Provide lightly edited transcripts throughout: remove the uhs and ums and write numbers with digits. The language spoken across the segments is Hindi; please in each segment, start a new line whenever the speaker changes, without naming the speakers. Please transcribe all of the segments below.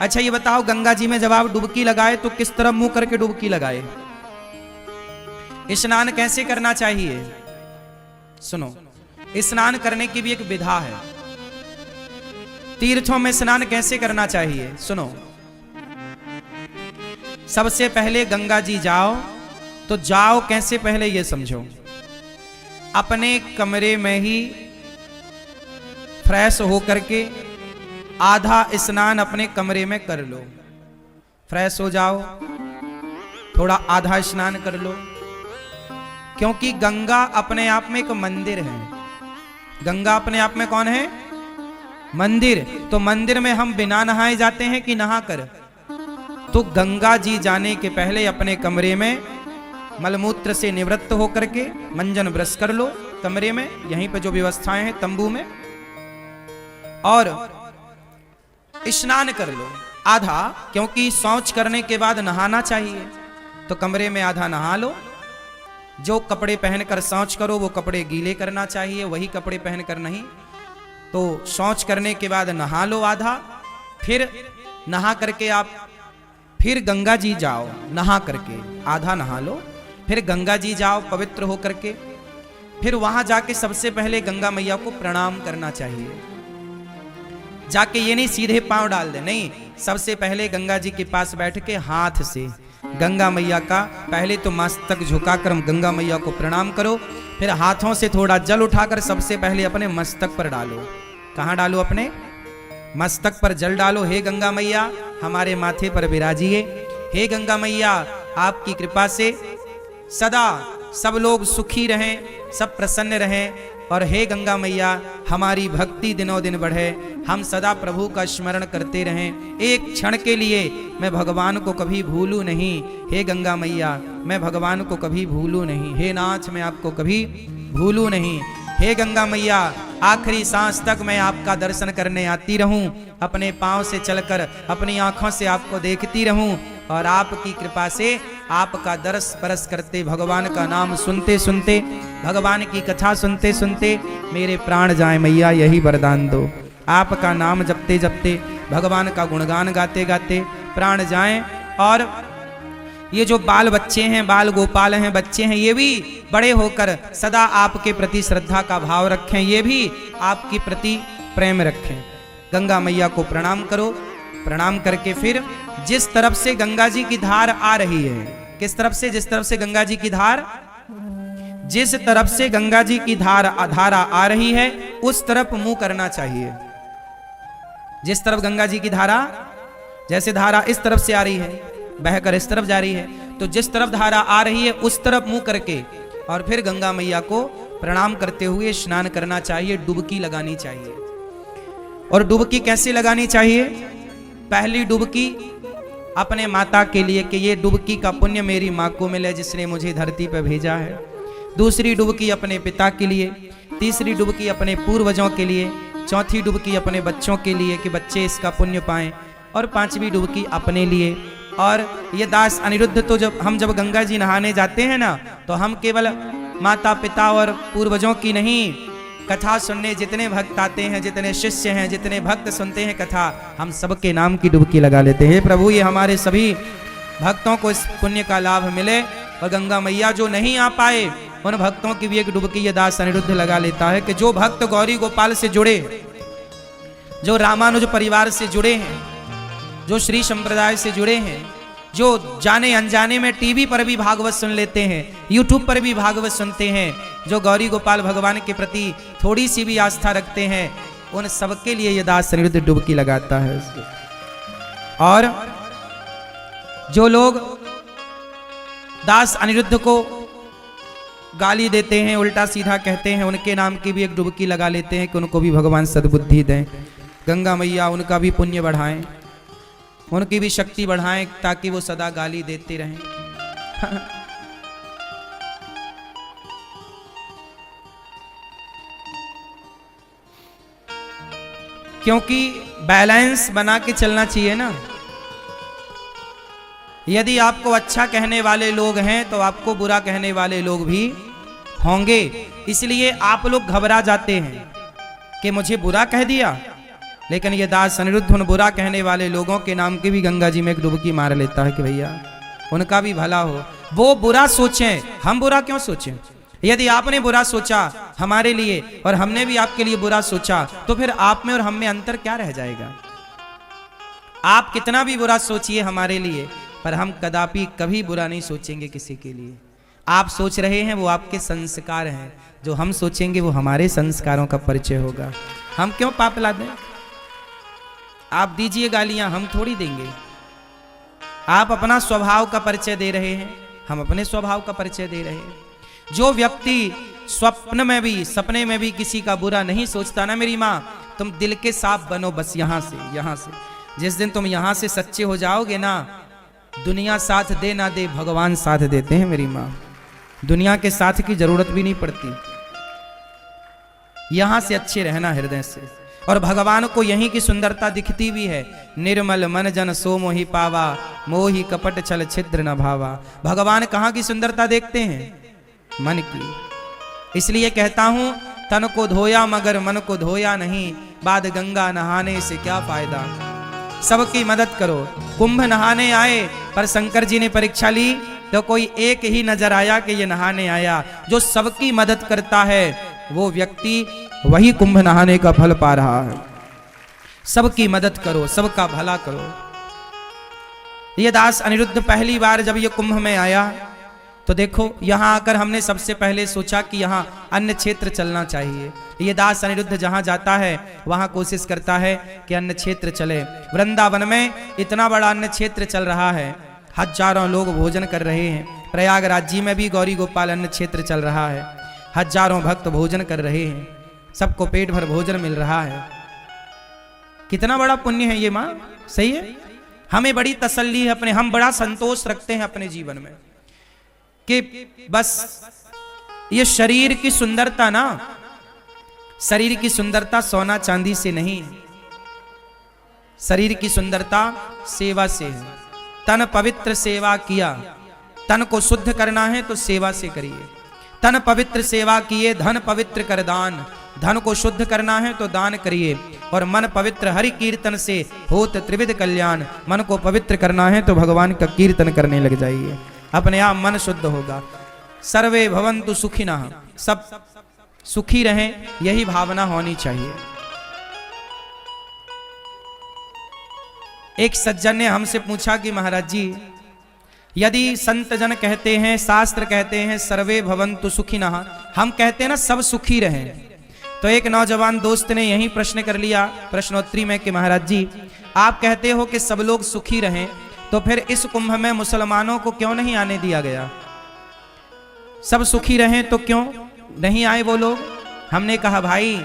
अच्छा ये बताओ, गंगा जी में जब आप डुबकी लगाए तो किस तरफ मुंह करके डुबकी लगाए? स्नान कैसे करना चाहिए? सुनो, स्नान करने की भी एक विधा है। तीर्थों में स्नान कैसे करना चाहिए सुनो। सबसे पहले गंगा जी जाओ तो जाओ कैसे, पहले ये समझो। अपने कमरे में ही फ्रेश होकर के आधा स्नान अपने कमरे में कर लो। फ्रेश हो जाओ, थोड़ा आधा स्नान कर लो, क्योंकि गंगा अपने आप में एक मंदिर है। गंगा अपने आप में कौन है? मंदिर। तो मंदिर में हम बिना नहाए जाते हैं कि नहा कर? तो गंगा जी जाने के पहले अपने कमरे में मलमूत्र से निवृत्त होकर के मंजन ब्रश कर लो कमरे में, यहीं पे जो व्यवस्थाएं हैं तंबू में, और स्नान कर लो आधा, क्योंकि शौच करने के बाद नहाना चाहिए। तो कमरे में आधा नहा लो। जो कपड़े पहनकर शौच करो वो कपड़े गीले करना चाहिए, वही कपड़े पहनकर नहीं। तो शौच करने के बाद नहा लो आधा, फिर नहा करके आप फिर गंगा जी जाओ। नहा करके आधा नहा लो, फिर गंगा जी जाओ पवित्र होकर के। फिर वहां जाके सबसे पहले गंगा मैया को प्रणाम करना चाहिए। जाके ये नहीं सीधे पांव डाल दे, नहीं, सबसे पहले गंगा जी के पास बैठ के हाथ से गंगा मैया का पहले तो मस्तक झुकाकर गंगा मैया को प्रणाम करो। फिर हाथों से थोड़ा जल उठाकर सबसे पहले अपने मस्तक पर डालो। कहाँ डालो? अपने मस्तक पर जल डालो। हे गंगा मैया हमारे माथे पर विराजिए। हे गंगा मैया आपकी कृपा से सदा सब लोग सुखी रहें, सब प्रसन्न रहें। और हे गंगा मैया हमारी भक्ति दिनों दिन बढ़े, हम सदा प्रभु का स्मरण करते रहें। एक क्षण के लिए मैं भगवान को कभी भूलूं नहीं। हे गंगा मैया मैं भगवान को कभी भूलूं नहीं। हे नाथ मैं आपको कभी भूलूं नहीं। हे गंगा मैया आखिरी सांस तक मैं आपका दर्शन करने आती रहूं, अपने पांव से चलकर अपनी आंखों से आपको देखती रहूं, और आपकी कृपा से आपका दर्श परस करते, भगवान का नाम सुनते सुनते, भगवान की कथा सुनते सुनते मेरे प्राण जाए मैया, यही वरदान दो। आपका नाम जपते जपते, भगवान का गुणगान गाते गाते प्राण जाएं। और ये जो बाल बच्चे हैं, बाल गोपाल हैं, बच्चे हैं, ये भी बड़े होकर सदा आपके प्रति श्रद्धा का भाव रखें, ये भी आपके प्रति प्रेम रखें। गंगा मैया को प्रणाम करो। प्रणाम करके फिर जिस तरफ से गंगा जी की धार आ रही है, किस तरफ से? जिस तरफ से गंगा जी की धार, जिस तरफ से गंगा जी की धारा आ रही है उस तरफ मुंह करना चाहिए। जिस तरफ गंगा जी की धारा, जैसे धारा इस तरफ से आ रही है, बहकर इस तरफ जा रही है, तो जिस तरफ धारा आ रही है उस तरफ मुंह करके और फिर गंगा मैया को प्रणाम करते हुए स्नान करना चाहिए, डुबकी लगानी चाहिए। और डुबकी कैसे लगानी चाहिए? पहली डुबकी अपने माता के लिए कि ये डुबकी का पुण्य मेरी माँ को मिले जिसने मुझे धरती पर भेजा है। दूसरी डुबकी अपने पिता के लिए, तीसरी डुबकी अपने पूर्वजों के लिए, चौथी डुबकी अपने बच्चों के लिए कि बच्चे इसका पुण्य पाएं, और पांचवी डुबकी अपने लिए। और ये दास अनिरुद्ध तो जब गंगा जी नहाने जाते हैं ना, तो हम केवल माता पिता और पूर्वजों की नहीं, कथा सुनने जितने भक्त आते हैं, जितने शिष्य हैं, जितने भक्त सुनते हैं कथा, हम सबके नाम की डुबकी लगा लेते हैं। प्रभु ये हमारे सभी भक्तों को इस पुण्य का लाभ मिले। और गंगा मैया जो नहीं आ पाए उन भक्तों की भी एक डुबकी ये दास अनिरुद्ध लगा लेता है कि जो भक्त गौरी गोपाल से जुड़े, जो रामानुज परिवार से जुड़े हैं, जो श्री संप्रदाय से जुड़े हैं, जो जाने अनजाने में टीवी पर भी भागवत सुन लेते हैं, यूट्यूब पर भी भागवत सुनते हैं, जो गौरी गोपाल भगवान के प्रति थोड़ी सी भी आस्था रखते हैं, उन सबके लिए ये दास अनिरुद्ध डुबकी लगाता है। और जो लोग दास अनिरुद्ध को गाली देते हैं, उल्टा सीधा कहते हैं, उनके नाम की भी एक डुबकी लगा लेते हैं कि उनको भी भगवान सद्बुद्धि दें। गंगा मैया उनका भी पुण्य बढ़ाएं, उनकी भी शक्ति बढ़ाएं, ताकि वो सदा गाली देते रहें। क्योंकि बैलेंस बना के चलना चाहिए ना। यदि आपको अच्छा कहने वाले लोग हैं तो आपको बुरा कहने वाले लोग भी होंगे। इसलिए आप लोग घबरा जाते हैं कि मुझे बुरा कह दिया, लेकिन ये दास अनिरुद्ध उन बुरा कहने वाले लोगों के नाम की भी गंगा जी में एक डुबकी मार लेता है कि भैया उनका भी भला हो। वो बुरा सोचें, हम बुरा क्यों सोचें? यदि आपने बुरा सोचा हमारे लिए और हमने भी आपके लिए बुरा सोचा तो फिर आप में और हम में अंतर क्या रह जाएगा? आप कितना भी बुरा सोचिए हमारे लिए, पर हम कदापि कभी बुरा नहीं सोचेंगे किसी के लिए। आप सोच रहे हैं वो आपके संस्कार हैं, जो हम सोचेंगे वो हमारे संस्कारों का परिचय होगा। हम क्यों पाप ला दें? आप दीजिए गालियां, हम थोड़ी देंगे। आप अपना स्वभाव का परिचय दे रहे हैं, हम अपने स्वभाव का परिचय दे रहे हैं। जो व्यक्ति स्वप्न में भी सपने में भी किसी का बुरा नहीं सोचता ना मेरी माँ, तुम दिल के साफ बनो बस यहाँ से। जिस दिन तुम यहाँ से सच्चे हो जाओगे ना, दुनिया साथ दे ना दे भगवान साथ देते हैं मेरी माँ। दुनिया के साथ की जरूरत भी नहीं पड़ती, यहां से अच्छे रहना हृदय से। और भगवान को यहीं की सुंदरता दिखती भी है। निर्मल मन जन सो मोहि पावा, मोहि कपट छल छिद्र न भावा। भगवान कहाँ की सुंदरता देखते हैं? मन की। इसलिए कहता हूं तन को धोया मगर मन को धोया नहीं, बाद गंगा नहाने से क्या फायदा। सबकी मदद करो। कुंभ नहाने आए पर शंकर जी ने परीक्षा ली तो कोई एक ही नजर आया कि ये नहाने आया। जो सबकी मदद करता है वो व्यक्ति वही कुंभ नहाने का फल पा रहा है। सबकी मदद करो, सबका भला करो। ये दास अनिरुद्ध पहली बार जब ये कुंभ में आया तो देखो यहां आकर हमने सबसे पहले सोचा कि यहां अन्य क्षेत्र चलना चाहिए। ये दास अनिरुद्ध जहां जाता है वहां कोशिश करता है कि अन्य क्षेत्र चले। वृंदावन में इतना बड़ा अन्य क्षेत्र चल रहा है, हजारों लोग भोजन कर रहे हैं। प्रयागराज जी में भी गौरी गोपाल अन्य क्षेत्र चल रहा है, हजारों भक्त भोजन कर रहे हैं, सबको पेट भर भोजन मिल रहा है। कितना बड़ा पुण्य है ये माँ, सही है। हमें बड़ी तसल्ली है अपने, हम बड़ा संतोष रखते हैं अपने जीवन में कि बस ये शरीर की सुंदरता ना, शरीर की सुंदरता सोना चांदी से नहीं है, शरीर की सुंदरता सेवा से है। तन पवित्र सेवा किया, तन को शुद्ध करना है तो सेवा से करिए। तन पवित्र सेवा किए धन पवित्र कर दान, धन को शुद्ध करना है तो दान करिए। और मन पवित्र हरि कीर्तन से होत त्रिविध कल्याण, मन को पवित्र करना है तो भगवान का कीर्तन करने लग जाइए, अपने आप मन शुद्ध होगा। सर्वे भवन्तु सुखिनः, सब सुखी रहें, यही भावना होनी चाहिए। एक सज्जन ने हमसे पूछा कि महाराज जी यदि संत जन कहते हैं, शास्त्र कहते हैं सर्वे भवन्तु सुखिनः, हम कहते हैं ना सब सुखी रहें, तो एक नौजवान दोस्त ने यही प्रश्न कर लिया प्रश्नोत्तरी में कि महाराज जी आप कहते हो कि सब लोग सुखी रहें, तो फिर इस कुंभ में मुसलमानों को क्यों नहीं आने दिया गया? सब सुखी रहें तो क्यों नहीं आए वो लोग? हमने कहा भाई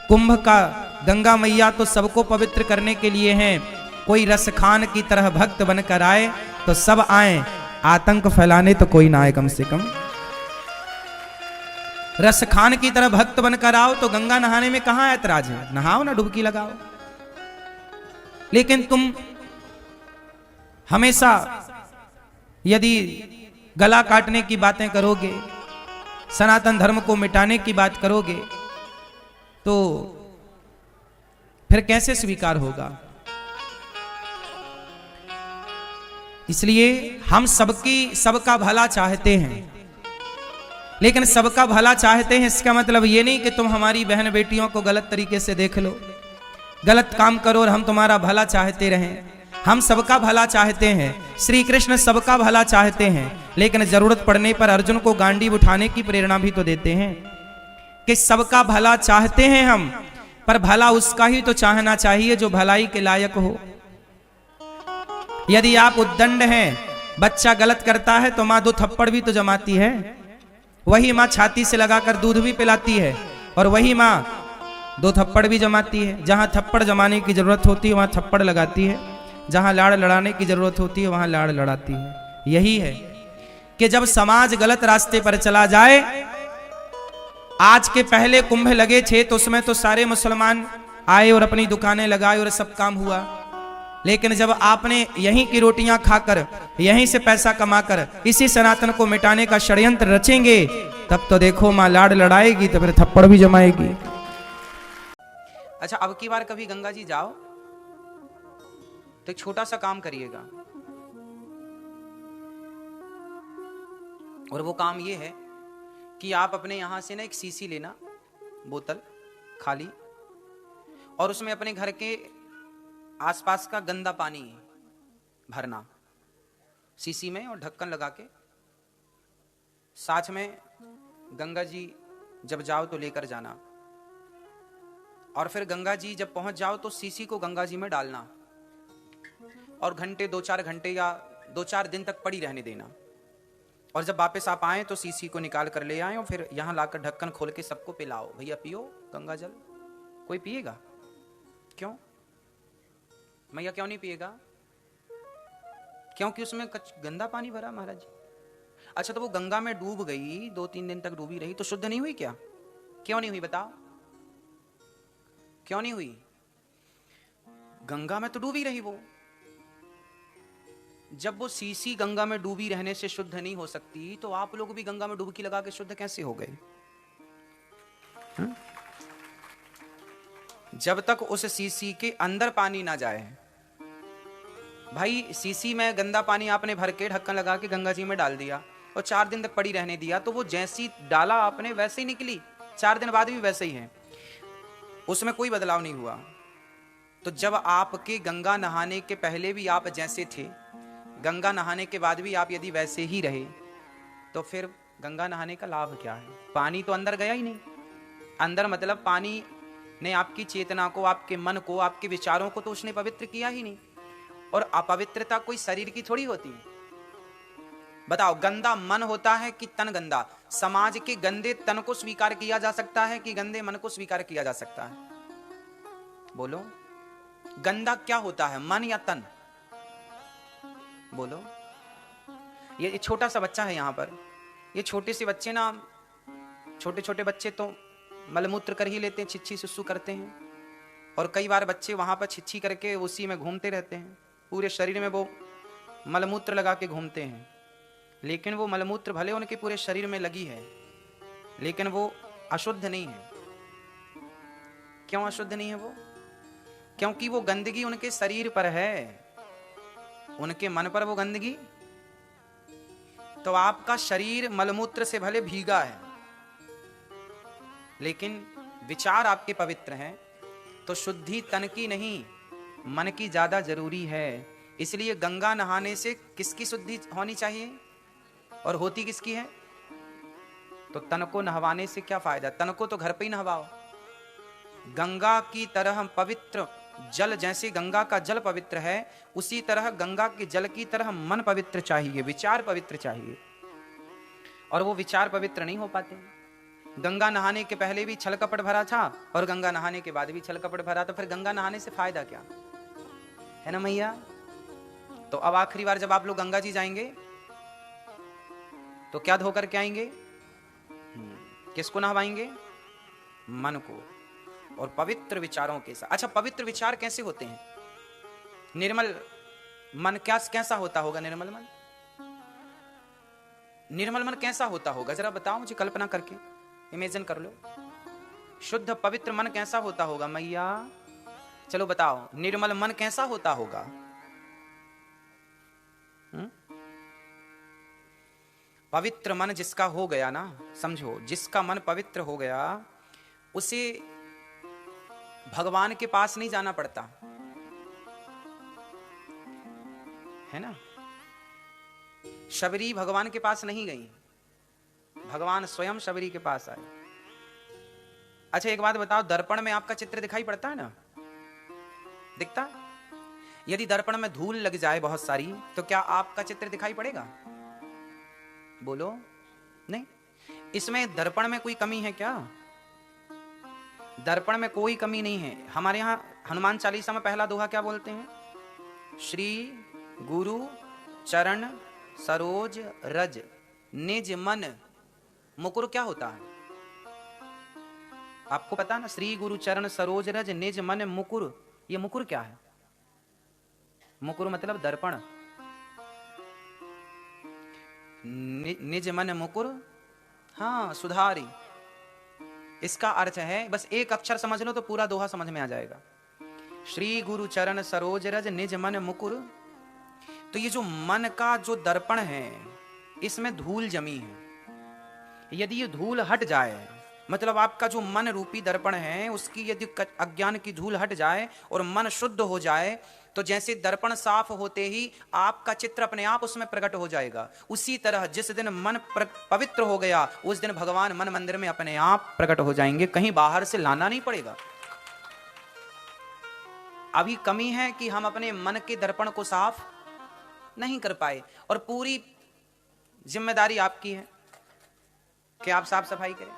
कुंभ का गंगा मैया तो सबको पवित्र करने के लिए हैं, कोई रसखान की तरह भक्त बनकर आए तो सब आए, आतंक फैलाने तो कोई ना आए। कम से कम रसखान की तरह भक्त बनकर आओ तो गंगा नहाने में कहां ऐतराज है, नहाओ ना, डुबकी लगाओ। लेकिन तुम हमेशा यदि गला काटने की बातें करोगे, सनातन धर्म को मिटाने की बात करोगे, तो फिर कैसे स्वीकार होगा? इसलिए हम सबका भला चाहते हैं, लेकिन सबका भला चाहते हैं इसका मतलब ये नहीं कि तुम हमारी बहन बेटियों को गलत तरीके से देख लो, गलत काम करो और हम तुम्हारा भला चाहते रहें। हम सबका भला चाहते हैं, श्री कृष्ण सबका भला चाहते हैं, लेकिन जरूरत पड़ने पर अर्जुन को गांडीव उठाने की प्रेरणा भी तो देते हैं कि सबका भला चाहते हैं हम, पर भला उसका ही तो चाहना चाहिए जो भलाई के लायक हो। यदि आप उद्दंड हैं, बच्चा गलत करता है तो माँ दो थप्पड़ भी तो जमाती है, वही माँ छाती से लगाकर दूध भी पिलाती है, और वही माँ दो थप्पड़ भी जमाती है। जहां थप्पड़ जमाने की जरूरत होती है वहां थप्पड़ लगाती है, जहां लाड़ लड़ाने की जरूरत होती है वहां लाड़ लड़ाती है। यही है कि जब समाज गलत रास्ते पर चला जाए, आज के पहले कुंभ लगे थे तो उसमें तो सारे मुसलमान आए और अपनी दुकानें लगाए और सब काम हुआ, लेकिन जब आपने यहीं की रोटियां खाकर यहीं से पैसा कमाकर इसी सनातन को मिटाने का षड्यंत्र रचेंगे, तब तो देखो मां लाड़ लड़ाएगी तो फिर थप्पड़ भी जमाएगी। अच्छा, अब की बार कभी गंगा जी जाओ तो एक छोटा सा काम करिएगा, और वो काम ये है कि आप अपने यहां से ना एक सीसी लेना, बोतल खाली, और उसमें अपने घर के आसपास का गंदा पानी भरना सीसी में, और ढक्कन लगा के। साथ में गंगा जी जब जाओ तो लेकर जाना, और फिर गंगा जी जब पहुंच जाओ तो सीसी को गंगा जी में डालना, और घंटे 2-4 घंटे या 2-4 दिन तक पड़ी रहने देना। और जब वापस आप आए तो सीसी को निकाल कर ले आए, और फिर यहाँ लाकर ढक्कन खोल के सबको पिलाओ, भैया पियो गंगा जल। कोई पिएगा? क्यों मैया, क्यों नहीं पिएगा? क्योंकि उसमें गंदा पानी भरा महाराज जी। अच्छा, तो वो गंगा में डूब गई, 2-3 दिन तक डूबी रही, तो शुद्ध नहीं हुई क्या? क्यों नहीं हुई बताओ, क्यों नहीं हुई? गंगा में तो डूबी रही वो। जब वो सीसी गंगा में डूबी रहने से शुद्ध नहीं हो सकती, तो आप लोग भी गंगा में डुबकी लगा के शुद्ध कैसे हो गए? जब तक उस सीसी के अंदर पानी ना जाए। भाई, सीसी में गंदा पानी आपने भर के ढक्कन लगा के गंगा जी में डाल दिया और 4 दिन तक पड़ी रहने दिया, तो वो जैसी डाला आपने वैसे ही निकली, 4 दिन बाद भी वैसे ही है, उसमें कोई बदलाव नहीं हुआ। तो जब आपके गंगा नहाने के पहले भी आप जैसे थे, गंगा नहाने के बाद भी आप यदि वैसे ही रहे, तो फिर गंगा नहाने का लाभ क्या है? पानी तो अंदर गया ही नहीं। अंदर मतलब पानी ने आपकी चेतना को, आपके मन को, आपके विचारों को तो उसने पवित्र किया ही नहीं। और अपवित्रता कोई शरीर की थोड़ी होती है। बताओ, गंदा मन होता है कि तन गंदा? समाज के गंदे तन को स्वीकार किया जा सकता है कि गंदे मन को स्वीकार किया जा सकता है? बोलो, गंदा क्या होता है, मन या तन? बोलो। ये छोटा सा बच्चा है यहाँ पर, ये छोटे से बच्चे ना, छोटे छोटे बच्चे तो मलमूत्र कर ही लेते हैं, छिच्छी सुसु करते हैं, और कई बार बच्चे वहां पर छिच्छी करके उसी में घूमते रहते हैं, पूरे शरीर में वो मलमूत्र लगा के घूमते हैं। लेकिन वो मलमूत्र भले उनके पूरे शरीर में लगी है, लेकिन वो अशुद्ध नहीं है। क्यों अशुद्ध नहीं है वो? क्योंकि वो गंदगी उनके शरीर पर है, उनके मन पर वो गंदगी। तो आपका शरीर मलमूत्र से भले भीगा है, लेकिन विचार आपके पवित्र हैं, तो शुद्धि तन की नहीं मन की ज्यादा जरूरी है। इसलिए गंगा नहाने से किसकी शुद्धि होनी चाहिए और होती किसकी है? तो तन को नहवाने से क्या फायदा? तन को तो घर पे ही नहवाओ। गंगा की तरह पवित्र जल, जैसे गंगा का जल पवित्र है, उसी तरह गंगा के जल की तरह मन पवित्र चाहिए, विचार पवित्र चाहिए। और वो विचार पवित्र नहीं हो पाते। गंगा नहाने के पहले भी छल कपट भरा था और गंगा नहाने के बाद भी छल कपट भरा, तो फिर गंगा नहाने से फायदा क्या है ना मैया? तो अब आखिरी बार जब आप लोग गंगा जी जाएंगे तो क्या धोकर के आएंगे? किसको नहवाएंगे? मन को, और पवित्र विचारों के साथ। अच्छा, पवित्र विचार कैसे होते हैं? निर्मल मन कैसा होता होगा? निर्मल मन, निर्मल मन कैसा होता होगा? जरा बताओ मुझे, कल्पना करके इमेजिन कर लो। शुद्ध पवित्र मन कैसा होता होगा मैया? चलो बताओ, निर्मल मन कैसा होता होगा? पवित्र मन जिसका हो गया ना, समझो, जिसका मन पवित्र हो गया, उसे भगवान के पास नहीं जाना पड़ता है ना। शबरी भगवान के पास नहीं गई, भगवान स्वयं शबरी के पास आए। अच्छा, एक बात बताओ, दर्पण में आपका चित्र दिखाई पड़ता है ना? दिखता? यदि दर्पण में धूल लग जाए बहुत सारी, तो क्या आपका चित्र दिखाई पड़ेगा? बोलो, नहीं। इसमें दर्पण में कोई कमी है क्या? दर्पण में कोई कमी नहीं है। हमारे यहां हनुमान चालीसा में पहला दोहा क्या बोलते हैं? श्री गुरु चरण सरोज रज निज मन मुकुर। क्या होता है आपको पता ना? श्री गुरु चरण सरोज रज निज मन मुकुर। ये मुकुर क्या है? मुकुर मतलब दर्पण। निज मन मुकुर, हाँ, सुधारी। इसका अर्थ है, बस एक अक्षर समझ लो तो पूरा दोहा समझ में आ जाएगा। श्री गुरु चरण सरोज रज निज मन मुकुर। तो ये जो मन का जो दर्पण है, इसमें धूल जमी है। यदि ये धूल हट जाए, मतलब आपका जो मन रूपी दर्पण है उसकी यदि अज्ञान की धूल हट जाए और मन शुद्ध हो जाए, तो जैसे दर्पण साफ होते ही आपका चित्र अपने आप उसमें प्रकट हो जाएगा, उसी तरह जिस दिन मन पवित्र हो गया उस दिन भगवान मन मंदिर में अपने आप प्रकट हो जाएंगे, कहीं बाहर से लाना नहीं पड़ेगा। अभी कमी है कि हम अपने मन के दर्पण को साफ नहीं कर पाए, और पूरी जिम्मेदारी आपकी है कि आप साफ सफाई करें,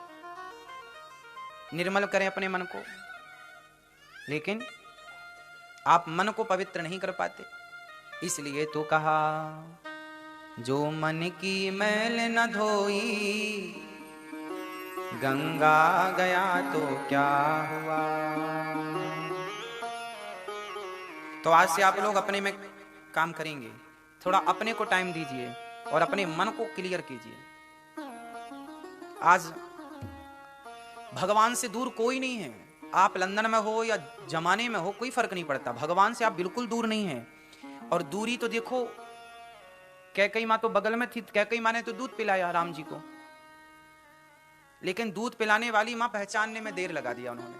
निर्मल करें अपने मन को, लेकिन आप मन को पवित्र नहीं कर पाते। इसलिए तो कहा, जो मन की मैल न धोई गंगा गया तो क्या हुआ। तो आज से आप लोग अपने में काम करेंगे, थोड़ा अपने को टाइम दीजिए और अपने मन को क्लियर कीजिए। आज भगवान से दूर कोई नहीं है, आप लंदन में हो या जमाने में हो कोई फर्क नहीं पड़ता, भगवान से आप बिल्कुल दूर नहीं हैं। और दूरी तो देखो, कैकेयी माँ तो बगल में थी, कैकेयी माँ ने तो दूध पिलाया राम जी को, लेकिन दूध पिलाने वाली माँ पहचानने में देर लगा दिया उन्होंने।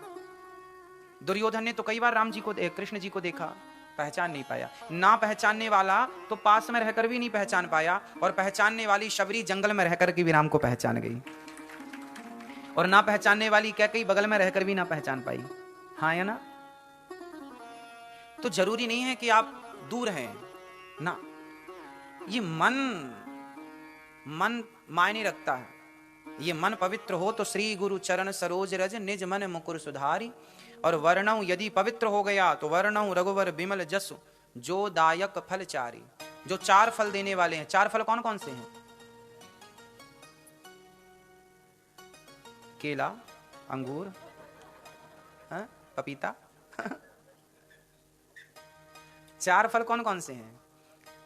दुर्योधन ने तो कई बार राम जी को, कृष्ण जी को देखा, पहचान नहीं पाया। ना पहचानने वाला तो पास में रहकर भी नहीं पहचान पाया, और पहचानने वाली शबरी जंगल में रहकर के भी राम को पहचान गई, और ना पहचानने वाली कैकेयी बगल में रहकर भी ना पहचान पाई। हाँ या ना? तो जरूरी नहीं है कि आप दूर हैं ना, ये मन मायने रखता है। ये मन पवित्र हो तो श्री गुरु चरण सरोज रज निज मन मुकुर सुधारी। और वर्णव यदि पवित्र हो गया तो वर्णव रघुवर बिमल जसु जो दायक फल चारी। जो 4 फल देने वाले हैं, 4 फल कौन कौन से हैं? केला, अंगूर, पपीता। 4 फल कौन कौन से हैं?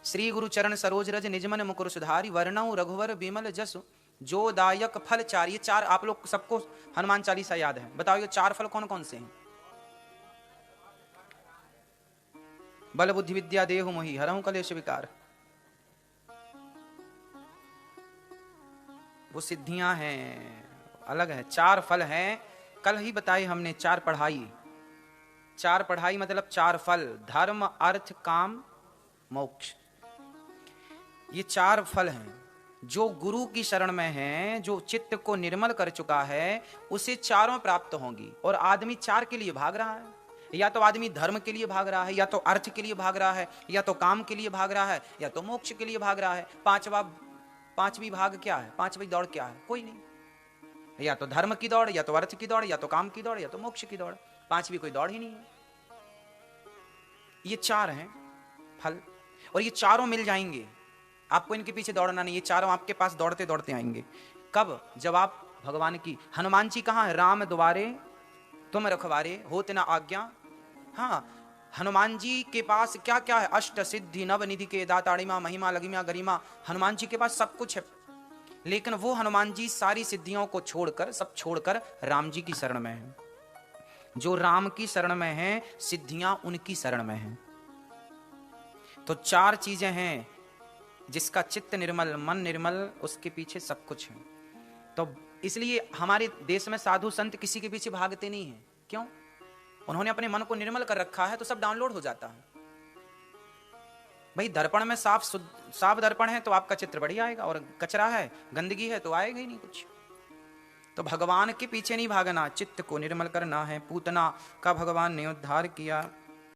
श्री गुरु चरण सरोज रज निजमन मुकुर सुधारी, वर्णव रघुवर बिमल जसु जो दायक फल चार। ये 4 आप लोग सबको हनुमान चालीसा याद है, बताओ ये 4 फल कौन कौन से हैं? बल बुद्धि विद्या देहु मोहि हरहु कलेश विकार। वो सिद्धियां हैं, अलग है। 4 फल हैं, कल ही बताई हमने, 4 पढ़ाई। 4 पढ़ाई मतलब 4 फल, धर्म अर्थ काम मोक्ष। ये 4 फल हैं। जो गुरु की शरण में है, जो चित्त को निर्मल कर चुका है, उसे चारों प्राप्त होंगी। और आदमी 4 के लिए भाग रहा है, या तो आदमी धर्म के लिए भाग रहा है, या तो अर्थ के लिए भाग रहा है, या तो काम के लिए भाग रहा है, या तो मोक्ष के लिए भाग रहा है। पांचवी भाग क्या है? 5वीं दौड़ क्या है? कोई नहीं। या तो धर्म की दौड़, या तो अर्थ की दौड़, या तो काम की दौड़, या तो मोक्ष की दौड़। 5वीं कोई दौड़ ही नहीं है। ये 4 हैं फल, और ये चारों मिल जाएंगे, आपको इनके पीछे दौड़ना नहीं। ये चारों आपके पास दौड़ते दौड़ते आएंगे। कब? जब आप भगवान की। हनुमान जी कहाँ है? राम द्वारे तुम रखवारे होत न आज्ञा। हाँ, हनुमान जी के पास क्या क्या है? अष्ट सिद्धि नव निधि के दाताड़िमा महिमा लगिमा गरिमा। हनुमान जी के पास सब कुछ है, लेकिन वो हनुमान जी सारी सिद्धियों को छोड़कर, सब छोड़कर राम जी की शरण में है। जो राम की शरण में है, सिद्धियां उनकी शरण में हैं। तो 4 चीजें हैं, जिसका चित्त निर्मल, मन निर्मल, उसके पीछे सब कुछ है। तो इसलिए हमारे देश में साधु संत किसी के पीछे भागते नहीं हैं। क्यों? उन्होंने अपने मन को निर्मल कर रखा है, तो सब डाउनलोड हो जाता है। भाई दर्पण में साफ दर्पण है तो आपका चित्र बढ़िया आएगा, और कचरा है, गंदगी है तो आएगा ही नहीं कुछ। तो भगवान के पीछे नहीं भागना, चित्त को निर्मल करना है। पूतना का भगवान ने उद्धार किया।